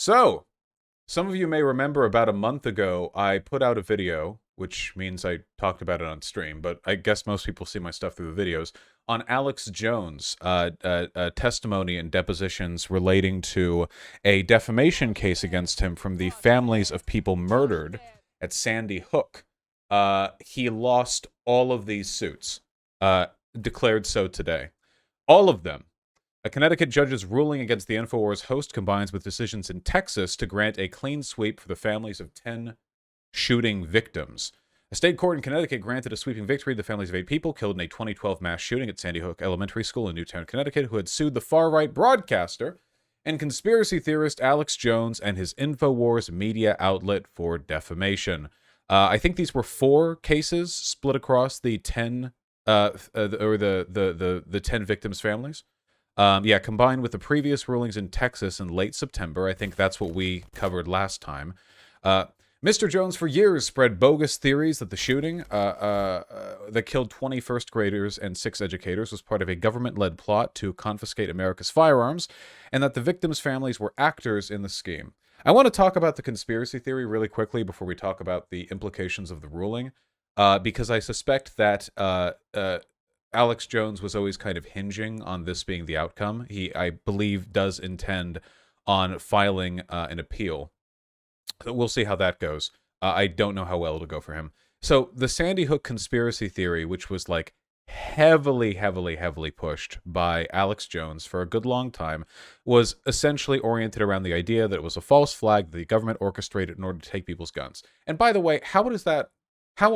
So, some of you may remember about a month ago, I put out a video, which means I talked about it on stream, but I guess most people see my stuff through the videos, on Alex Jones' testimony and depositions relating to a defamation case against him from the families of people murdered at Sandy Hook. He lost all of these suits, declared so today. All of them. A Connecticut judge's ruling against the InfoWars host combines with decisions in Texas to grant a clean sweep for the families of 10 shooting victims. A state court in Connecticut granted a sweeping victory to the families of 8 people killed in a 2012 mass shooting at Sandy Hook Elementary School in Newtown, Connecticut, who had sued the far-right broadcaster and conspiracy theorist Alex Jones and his InfoWars media outlet for defamation. I think these were 4 cases split across the 10 the 10 victims' families. Combined with the previous rulings in Texas in late September, I think that's what we covered last time. Mr. Jones for years spread bogus theories that the shooting that killed 20 first graders and 6 educators was part of a government-led plot to confiscate America's firearms, and that the victims' families were actors in the scheme. I want to talk about the conspiracy theory really quickly before we talk about the implications of the ruling, because I suspect that Alex Jones was always kind of hinging on this being the outcome. He, I believe, does intend on filing an appeal. We'll see how that goes. I don't know how well it'll go for him. So the Sandy Hook conspiracy theory, which was like heavily pushed by Alex Jones for a good long time, was essentially oriented around the idea that it was a false flag that the government orchestrated in order to take people's guns. And by the way, how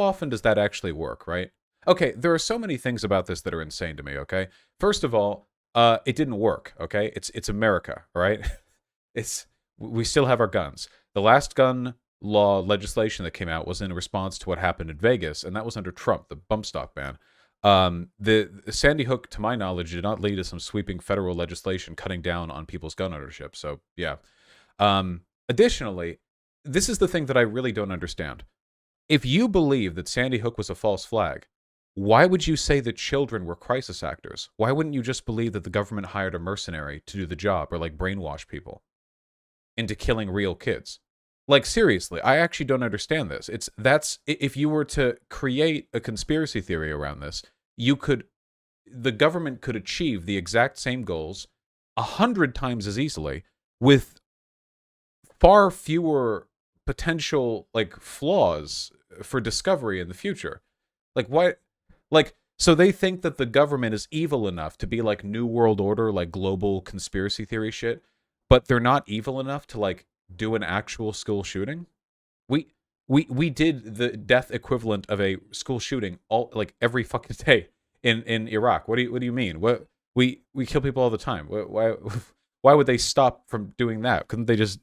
often does that actually work, right? Okay, there are so many things about this that are insane to me, okay? First of all, it didn't work, okay? It's America, right? We still have our guns. The last gun law legislation that came out was in response to what happened in Vegas, and that was under Trump, the bump stock ban. The Sandy Hook, to my knowledge, did not lead to some sweeping federal legislation cutting down on people's gun ownership, so yeah. Additionally, this is the thing that I really don't understand. If you believe that Sandy Hook was a false flag, why would you say that children were crisis actors? Why wouldn't you just believe that the government hired a mercenary to do the job or like brainwash people into killing real kids? Like seriously, I actually don't understand this. If you were to create a conspiracy theory around this, the government could achieve the exact same goals 100 times as easily with far fewer potential like flaws for discovery in the future. Like why? Like, so they think that the government is evil enough to be like New World Order, like global conspiracy theory shit, but they're not evil enough to like do an actual school shooting. We did the death equivalent of a school shooting every fucking day in Iraq. What do you mean? What we kill people all the time. Why would they stop from doing that? Couldn't they just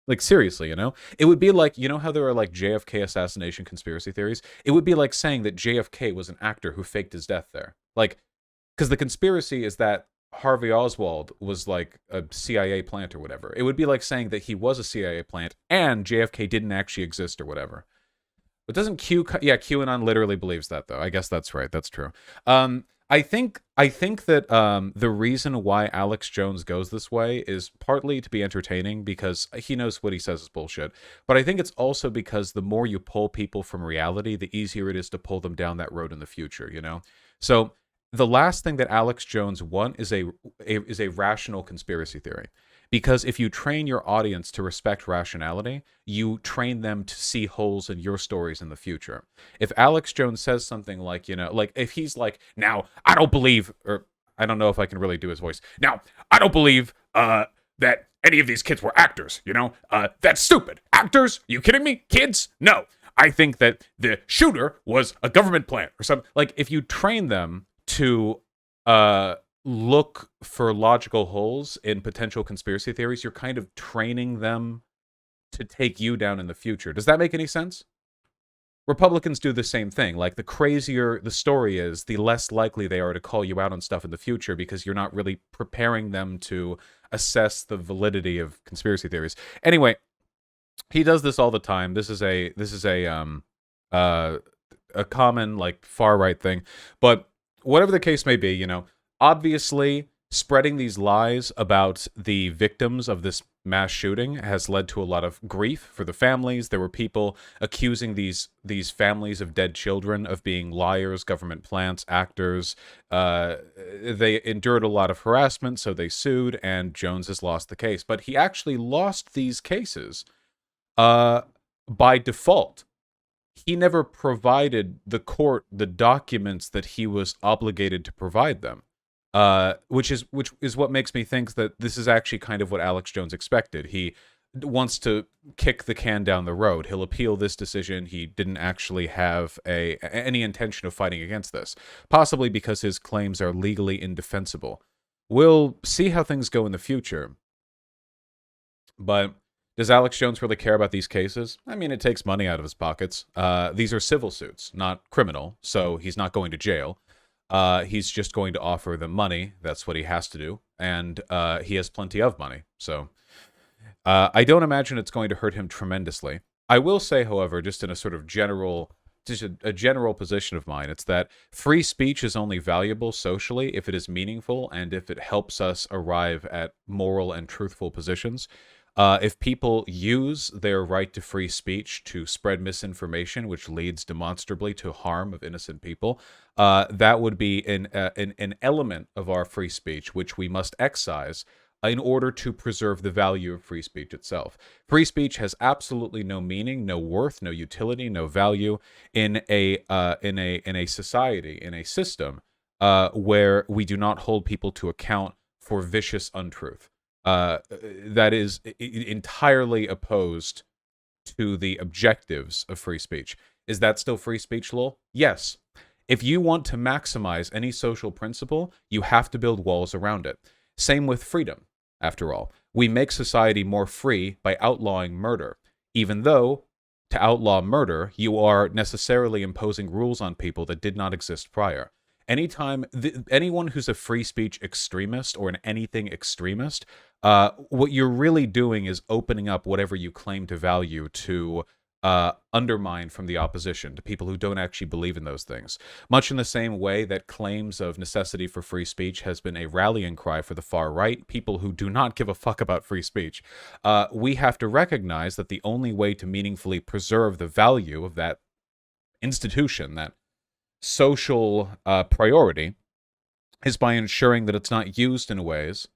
like seriously, you know? It would be like, you know how there are like JFK assassination conspiracy theories? It would be like saying that JFK was an actor who faked his death there. Like, because the conspiracy is that Harvey Oswald was like a CIA plant or whatever. It would be like saying that he was a CIA plant and JFK didn't actually exist or whatever. But doesn't QAnon literally believes that though. I guess that's right. That's true. I think that the reason why Alex Jones goes this way is partly to be entertaining because he knows what he says is bullshit. But I think it's also because the more you pull people from reality, the easier it is to pull them down that road in the future, you know? So the last thing that Alex Jones wants is a rational conspiracy theory. Because if you train your audience to respect rationality, you train them to see holes in your stories in the future. If Alex Jones says something like, you know, like if he's like, now, I don't believe, or I don't know if I can really do his voice. Now, I don't believe that any of these kids were actors, you know? That's stupid. Actors? Are you kidding me? Kids? No. I think that the shooter was a government plant or something. Like, if you train them to look for logical holes in potential conspiracy theories, you're kind of training them to take you down in the future. Does that make any sense? Republicans do the same thing. Like, the crazier the story is, the less likely they are to call you out on stuff in the future because you're not really preparing them to assess the validity of conspiracy theories. Anyway, he does this all the time. This is a common like far right thing. But whatever the case may be, you know, obviously spreading these lies about the victims of this mass shooting has led to a lot of grief for the families. There were people accusing these families of dead children of being liars, government plants, actors. They endured a lot of harassment, so they sued, and Jones has lost the case. But he actually lost these cases by default. He never provided the court the documents that he was obligated to provide them. Which is what makes me think that this is actually kind of what Alex Jones expected. He wants to kick the can down the road. He'll appeal this decision. He didn't actually have any intention of fighting against this, possibly because his claims are legally indefensible. We'll see how things go in the future. But does Alex Jones really care about these cases? I mean, it takes money out of his pockets. These are civil suits, not criminal, so he's not going to jail. He's just going to offer them money. That's what he has to do. And he has plenty of money. So I don't imagine it's going to hurt him tremendously. I will say, however, just in a sort of general, just a general position of mine, it's that free speech is only valuable socially if it is meaningful and if it helps us arrive at moral and truthful positions. If people use their right to free speech to spread misinformation, which leads demonstrably to harm of innocent people, that would be an element of our free speech which we must excise in order to preserve the value of free speech itself. Free speech has absolutely no meaning, no worth, no utility, no value in a society, in a system where we do not hold people to account for vicious untruth. That is entirely opposed to the objectives of free speech. Is that still free speech, lol? Yes. If you want to maximize any social principle, you have to build walls around it. Same with freedom, after all. We make society more free by outlawing murder, even though to outlaw murder, you are necessarily imposing rules on people that did not exist prior. Anytime anyone who's a free speech extremist or an anything extremist, what you're really doing is opening up whatever you claim to value to undermine from the opposition, to people who don't actually believe in those things. Much in the same way that claims of necessity for free speech has been a rallying cry for the far right, people who do not give a fuck about free speech, we have to recognize that the only way to meaningfully preserve the value of that institution, that social priority, is by ensuring that it's not used in ways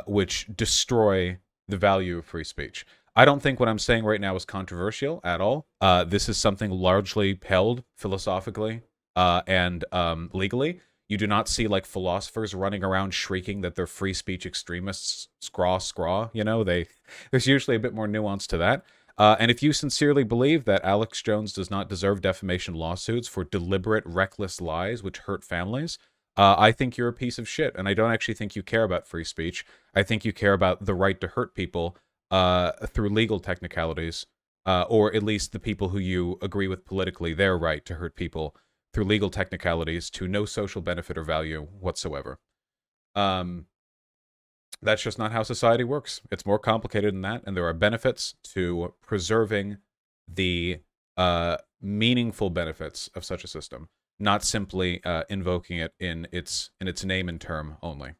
which destroy the value of free speech. I don't think what I'm saying right now is controversial at all. This is something largely held philosophically and legally. You do not see like philosophers running around shrieking that they're free speech extremists, scraw, you know, there's usually a bit more nuance to that. And if you sincerely believe that Alex Jones does not deserve defamation lawsuits for deliberate, reckless lies which hurt families, I think you're a piece of shit. And I don't actually think you care about free speech. I think you care about the right to hurt people through legal technicalities, or at least the people who you agree with politically, their right to hurt people through legal technicalities to no social benefit or value whatsoever. That's just not how society works. It's more complicated than that, and there are benefits to preserving the meaningful benefits of such a system, not simply invoking it in its name and term only.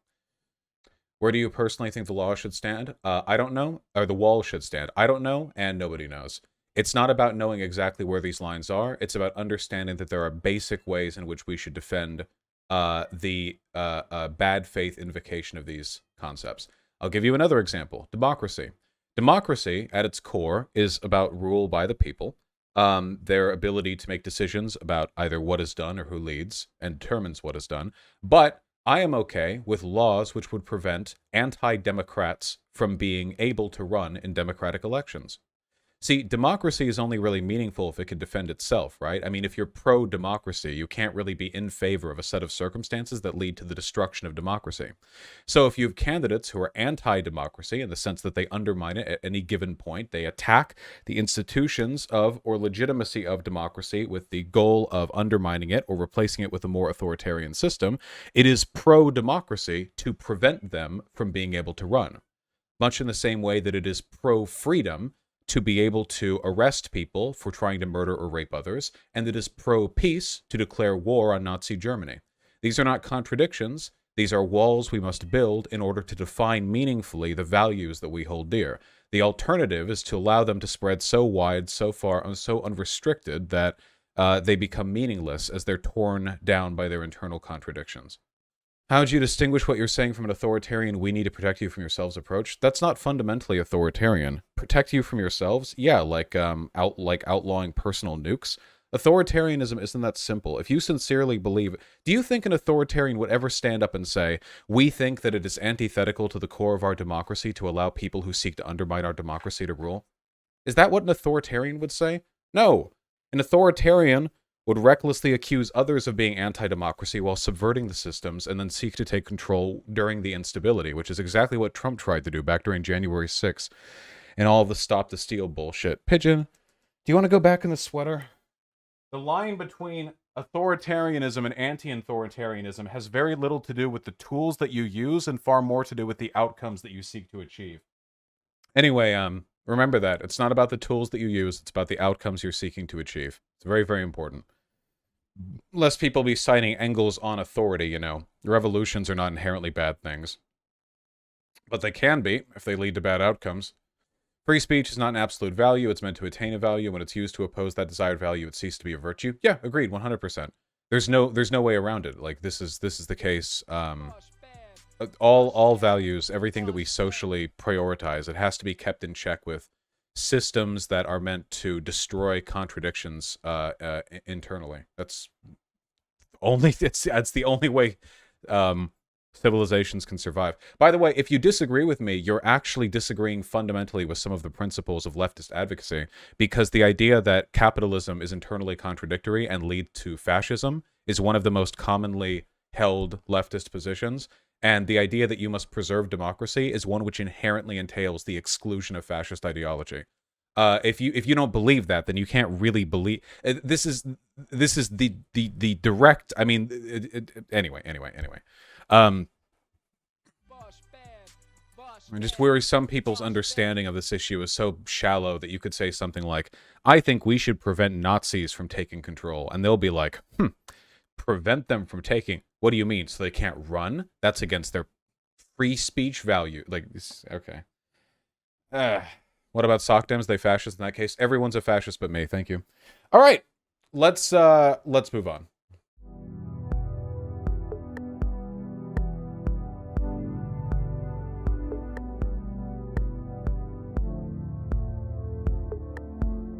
Where do you personally think the law should stand? I don't know, or the wall should stand. I don't know, and nobody knows. It's not about knowing exactly where these lines are. It's about understanding that there are basic ways in which we should defend the bad faith invocation of these concepts. I'll give you another example. Democracy. Democracy, at its core, is about rule by the people, their ability to make decisions about either what is done or who leads and determines what is done. But I am okay with laws which would prevent anti-democrats from being able to run in democratic elections. See, democracy is only really meaningful if it can defend itself, right? I mean, if you're pro-democracy, you can't really be in favor of a set of circumstances that lead to the destruction of democracy. So if you have candidates who are anti-democracy in the sense that they undermine it at any given point, they attack the institutions of or legitimacy of democracy with the goal of undermining it or replacing it with a more authoritarian system, it is pro-democracy to prevent them from being able to run. Much in the same way that it is pro-freedom to be able to arrest people for trying to murder or rape others, and it is pro-peace to declare war on Nazi Germany. These are not contradictions. These are walls we must build in order to define meaningfully the values that we hold dear. The alternative is to allow them to spread so wide, so far, and so unrestricted that they become meaningless as they're torn down by their internal contradictions. How would you distinguish what you're saying from an authoritarian "we need to protect you from yourselves" approach? That's not fundamentally authoritarian. Protect you from yourselves? Yeah, like outlawing personal nukes. Authoritarianism isn't that simple. If you sincerely believe, do you think an authoritarian would ever stand up and say, "We think that it is antithetical to the core of our democracy to allow people who seek to undermine our democracy to rule"? Is that what an authoritarian would say? No. An authoritarian would recklessly accuse others of being anti-democracy while subverting the systems and then seek to take control during the instability, which is exactly what Trump tried to do back during January 6th and all of the Stop the Steal bullshit. Pigeon, do you want to go back in the sweater? The line between authoritarianism and anti-authoritarianism has very little to do with the tools that you use and far more to do with the outcomes that you seek to achieve. Anyway, remember that. It's not about the tools that you use, it's about the outcomes you're seeking to achieve. It's very, very important. Lest people be citing Engels on authority, you know. Revolutions are not inherently bad things. But they can be, if they lead to bad outcomes. Free speech is not an absolute value, it's meant to attain a value. When it's used to oppose that desired value, it ceases to be a virtue. Yeah, agreed, 100%. There's no way around it. Like, this is the case. All values, everything that we socially prioritize, it has to be kept in check with systems that are meant to destroy contradictions internally. That's the only way civilizations can survive. By the way, if you disagree with me, you're actually disagreeing fundamentally with some of the principles of leftist advocacy, because the idea that capitalism is internally contradictory and lead to fascism is one of the most commonly held leftist positions. And the idea that you must preserve democracy is one which inherently entails the exclusion of fascist ideology. If you don't believe that, then you can't really believe. This is the direct. I mean, anyway. I just worry some people's understanding of this issue is so shallow that you could say something like, "I think we should prevent Nazis from taking control," and they'll be like, prevent them from taking. What do you mean? So they can't run? That's against their free speech value. Like, okay. What about sock dems? They fascist in that case? Everyone's a fascist but me. Thank you. All right. Let's move on.